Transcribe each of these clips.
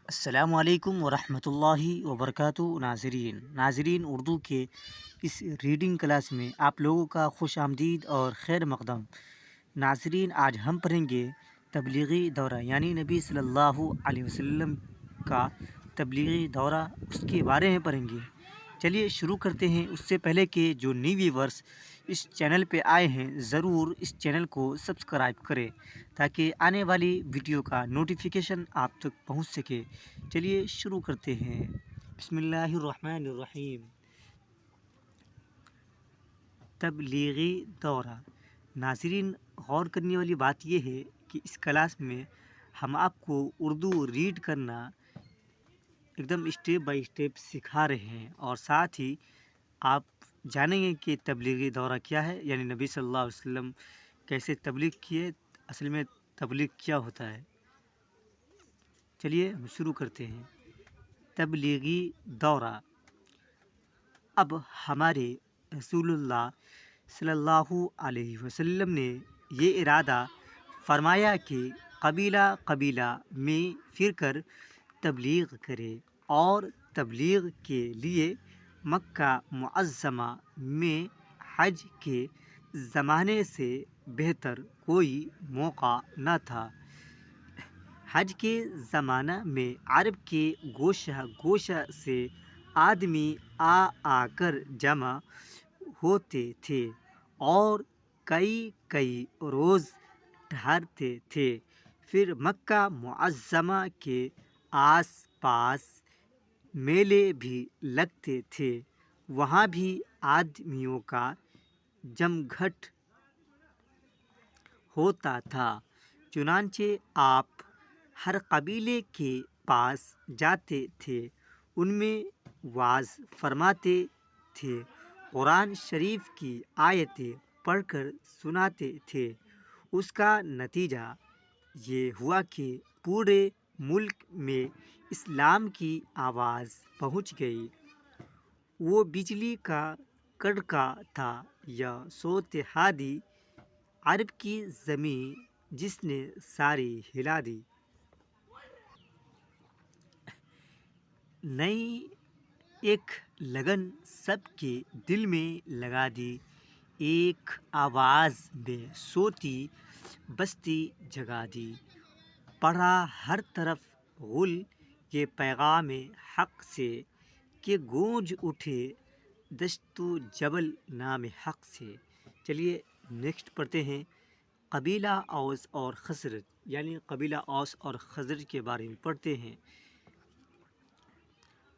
السلام علیکم ورحمۃ اللہ وبرکاتہ ناظرین اردو کے اس ریڈنگ کلاس میں آپ لوگوں کا خوش آمدید اور خیر مقدم. ناظرین، آج ہم پڑھیں گے تبلیغی دورہ، یعنی نبی صلی اللہ علیہ وسلم کا تبلیغی دورہ، اس کے بارے میں پڑھیں گے. چلیے شروع کرتے ہیں. اس سے پہلے کہ جو نیو ویورس اس چینل پہ آئے ہیں ضرور اس چینل کو سبسکرائب کریں تاکہ آنے والی ویڈیو کا نوٹیفیکیشن آپ تک پہنچ سکے. چلیے شروع کرتے ہیں. بسم اللہ الرحمن الرحیم. تبلیغی دورہ. ناظرین، غور کرنے والی بات یہ ہے کہ اس کلاس میں ہم آپ کو اردو ریڈ کرنا ایک دم اسٹیپ بائی اسٹیپ سکھا رہے ہیں، اور ساتھ ہی آپ جانیں گے کہ تبلیغی دورہ کیا ہے، یعنی نبی صلی اللہ علیہ وسلم کیسے تبلیغ کیے، اصل میں تبلیغ کیا ہوتا ہے. چلیے ہم شروع کرتے ہیں. تبلیغی دورہ. اب ہمارے رسول اللہ صلی اللہ علیہ وسلم نے یہ ارادہ فرمایا کہ قبیلہ قبیلہ میں پھر کر تبلیغ کرے، اور تبلیغ کے لیے مکہ معظمہ میں حج کے زمانے سے بہتر کوئی موقع نہ تھا. حج کے زمانہ میں عرب کے گوشہ گوشہ سے آدمی آ کر جمع ہوتے تھے اور کئی کئی روز ٹھہرتے تھے. پھر مکہ معظمہ کے آس پاس میلے بھی لگتے تھے، وہاں بھی آدمیوں کا جمگھٹ ہوتا تھا. چنانچہ آپ ہر قبیلے کے پاس جاتے تھے، ان میں وعظ فرماتے تھے، قرآن شریف کی آیتیں پڑھ کر سناتے تھے. اس کا نتیجہ یہ ہوا کہ پورے ملک میں اسلام کی آواز پہنچ گئی. وہ بجلی کا کڑکا تھا یا صوت ہادی، عرب کی زمین جس نے ساری ہلا دی. نئی ایک لگن سب کے دل میں لگا دی، ایک آواز بے صوتی بستی جگا دی. پڑھا ہر طرف غل یہ پیغام حق سے، کہ گونج اٹھے دشت و جبل نام حق سے. چلیے نیکسٹ پڑھتے ہیں. قبیلہ اوس اور خزرج، یعنی قبیلہ اوس اور خزرج کے بارے میں پڑھتے ہیں.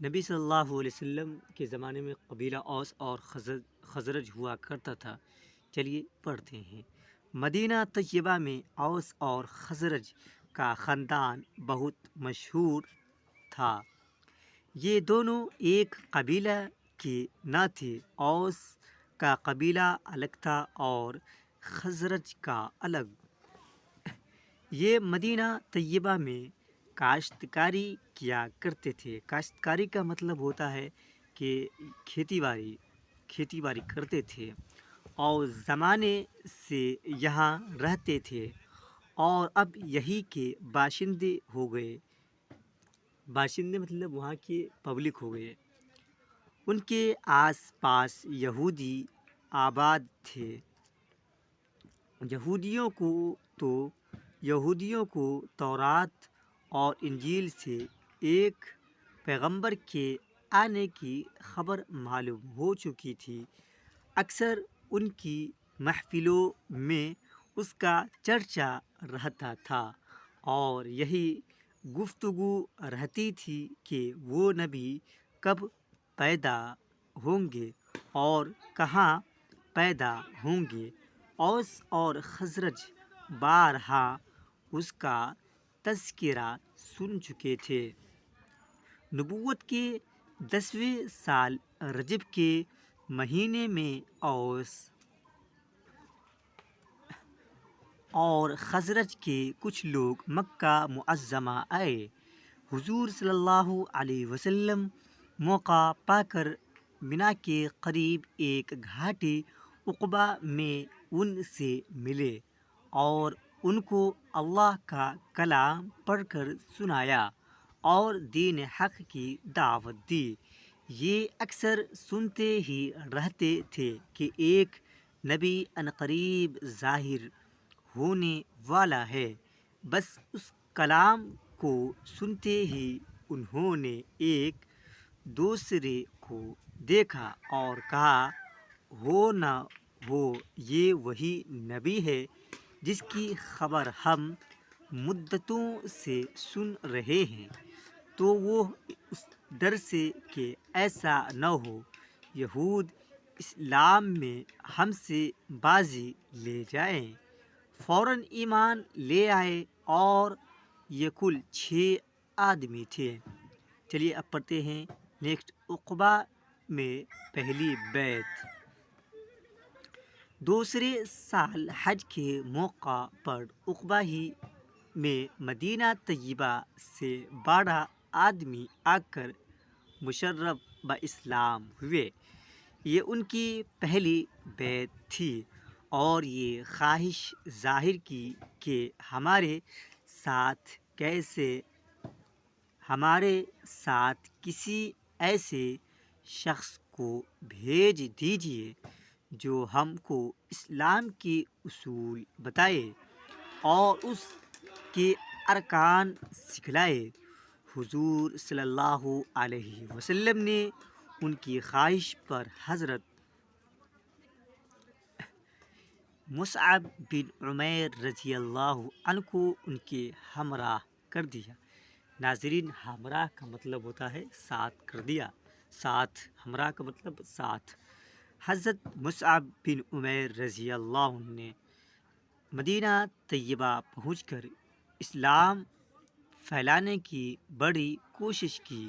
نبی صلی اللہ علیہ وسلم کے زمانے میں قبیلہ اوس اور خزرج ہوا کرتا تھا. چلیے پڑھتے ہیں. مدینہ طیبہ میں اوس اور خزرج کا خاندان بہت مشہور تھا. یہ دونوں ایک قبیلہ کے نہ تھے. اوس کا قبیلہ الگ تھا اور خزرج کا الگ. یہ مدینہ طیبہ میں کاشتکاری کیا کرتے تھے. کاشتکاری کا مطلب ہوتا ہے کہ کھیتی باڑی کرتے تھے، اور زمانے سے یہاں رہتے تھے، اور اب یہی کے باشندے ہو گئے. باشندے مطلب وہاں کے پبلک ہو گئے. ان کے آس پاس یہودی آباد تھے. یہودیوں کو تورات اور انجیل سے ایک پیغمبر کے آنے کی خبر معلوم ہو چکی تھی. اکثر ان کی محفلوں میں اس کا چرچا رہتا تھا، اور یہی گفتگو رہتی تھی کہ وہ نبی کب پیدا ہوں گے اور کہاں پیدا ہوں گے. اوس اور خزرج بارہا اس کا تذکرہ سن چکے تھے. نبوت کے 10ویں سال رجب کے مہینے میں اوس اور خزرج کے کچھ لوگ مکہ معظمہ آئے. حضور صلی اللہ علیہ وسلم موقع پا کر منا کے قریب ایک گھاٹی عقبہ میں ان سے ملے اور ان کو اللہ کا کلام پڑھ کر سنایا. اور دین حق کی دعوت دی۔ یہ اکثر سنتے ہی رہتے تھے کہ ایک نبی عنقریب ظاہر ہونے والا ہے۔ بس اس کلام کو سنتے ہی انہوں نے ایک دوسرے کو دیکھا اور کہا، ہو نہ ہو یہ وہی نبی ہے جس کی خبر ہم مدتوں سے سن رہے ہیں۔ تو وہ اس ڈر سے کہ ایسا نہ ہو یہود اسلام میں ہم سے بازی لے جائیں، فوراً ایمان لے آئے، اور یہ کل 6 آدمی تھے۔ چلیے اب پڑھتے ہیں نیکسٹ، عقبہ میں پہلی بیعت۔ دوسرے سال حج کے موقع پر عقبہ ہی میں مدینہ طیبہ سے 12 آدمی آ کر مشرف باسلام ہوئے۔ یہ ان کی پہلی بیعت تھی، اور یہ خواہش ظاہر کی کہ ہمارے ساتھ کسی ایسے شخص کو بھیج دیجیے جو ہم کو اسلام کے اصول بتائے اور اس کے ارکان سکھلائے۔ حضور صلی اللہ علیہ وسلم نے ان کی خواہش پر حضرت مصعب بن عمیر رضی اللہ عنہ کو ان کے ہمراہ کر دیا۔ ناظرین، ہمراہ کا مطلب ہوتا ہے ساتھ کر دیا، ساتھ، ہمراہ کا مطلب ساتھ۔ حضرت مصعب بن عمیر رضی اللہ عنہ نے مدینہ طیبہ پہنچ کر اسلام پھیلانے کی بڑی کوشش کی۔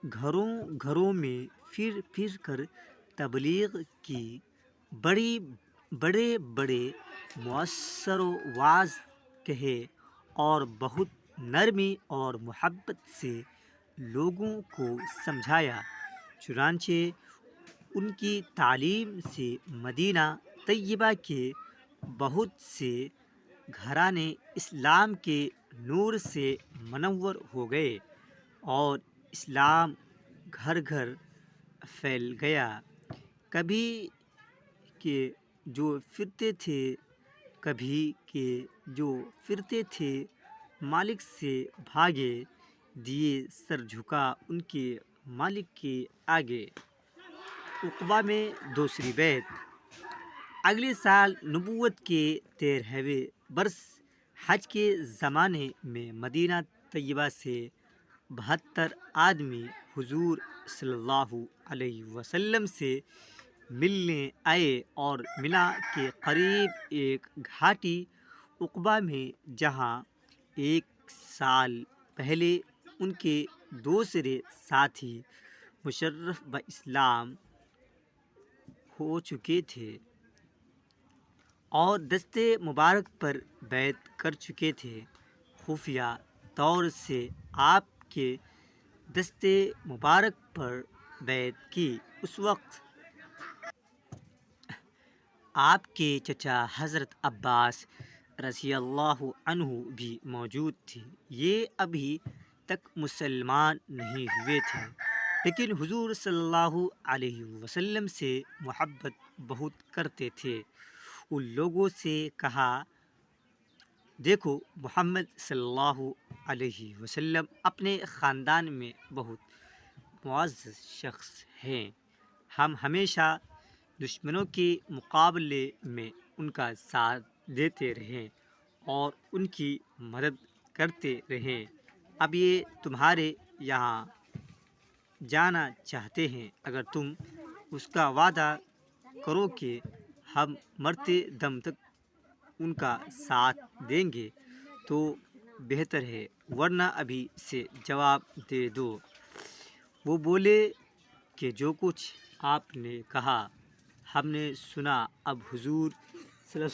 گھروں گھروں میں پھر پھر کر تبلیغ کی، بڑے بڑے مؤثر وعظ کہے، اور بہت نرمی اور محبت سے لوگوں کو سمجھایا۔ چنانچہ ان کی تعلیم سے مدینہ طیبہ کے بہت سے گھرانے اسلام کے نور سے منور ہو گئے، اور اسلام گھر گھر پھیل گیا۔ کبھی کہ جو پھرتے تھے مالک سے بھاگے دیے سر جھکا ان کے مالک کے آگے۔ عقبہ میں دوسری بیعت۔ اگلے سال نبوت کے 13ویں برس حج کے زمانے میں مدینہ طیبہ سے 72 آدمی حضور صلی اللہ علیہ وسلم سے ملنے آئے، اور منی کے قریب ایک گھاٹی عقبہ میں، جہاں 1 سال پہلے ان کے دوسرے ساتھی مشرف باسلام ہو چکے تھے اور دست مبارک پر بیعت کر چکے تھے، خفیہ طور سے آپ کے دست مبارک پر بیعت کی۔ اس وقت آپ کے چچا حضرت عباس رضی اللہ عنہ بھی موجود تھے۔ یہ ابھی تک مسلمان نہیں ہوئے تھے، لیکن حضور صلی اللہ علیہ وسلم سے محبت بہت کرتے تھے۔ ان لوگوں سے کہا، دیکھو، محمد صلی اللہ علیہ وسلم اپنے خاندان میں بہت معزز شخص ہیں۔ ہم ہمیشہ دشمنوں کے مقابلے میں ان کا ساتھ دیتے رہے اور ان کی مدد کرتے رہے۔ اب یہ تمہارے یہاں جانا چاہتے ہیں۔ اگر تم اس کا وعدہ کرو کہ ہم مرتے دم تک ان کا ساتھ دیں گے تو بہتر ہے، ورنہ ابھی سے جواب دے دو۔ وہ بولے کہ جو کچھ آپ نے کہا ہم نے سنا۔ اب حضور صلی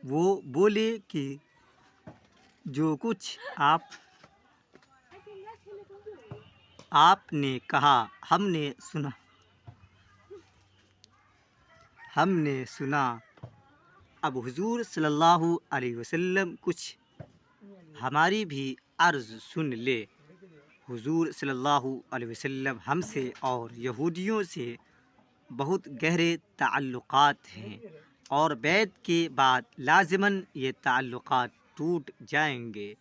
وہ بولے کہ جو کچھ آپ نے کہا ہم نے سنا۔ اب حضور صلی اللہ علیہ وسلم کچھ ہماری بھی عرض سن لے۔ حضور صلی اللہ علیہ وسلم ہم سے اور یہودیوں سے بہت گہرے تعلقات ہیں، اور بیعت کے بعد لازماً یہ تعلقات ٹوٹ جائیں گے۔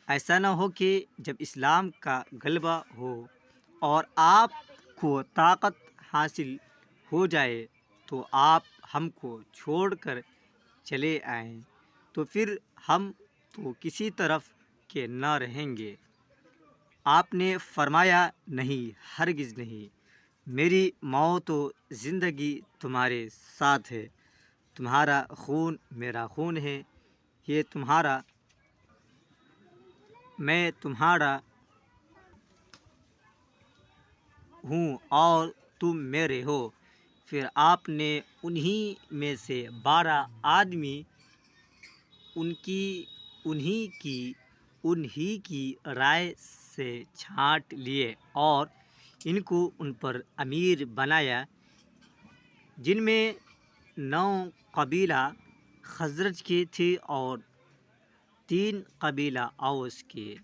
ایسا نہ ہو کہ جب اسلام کا غلبہ ہو اور آپ کو طاقت حاصل ہو جائے تو آپ ہم کو چھوڑ کر چلے آئیں، تو پھر ہم تو کسی طرف کے نہ رہیں گے۔ آپ نے فرمایا، نہیں، ہرگز نہیں، میری موت و زندگی تمہارے ساتھ ہے، تمہارا خون میرا خون ہے، یہ تمہارا میں تمہارا ہوں اور تم میرے ہو۔ پھر آپ نے انہی میں سے 12 آدمی انہی کی رائے سے چھانٹ لیے اور ان کو ان پر امیر بنایا، جن میں 9 قبیلہ خزرج کے تھے اور 3 قبیلہ اوس کے۔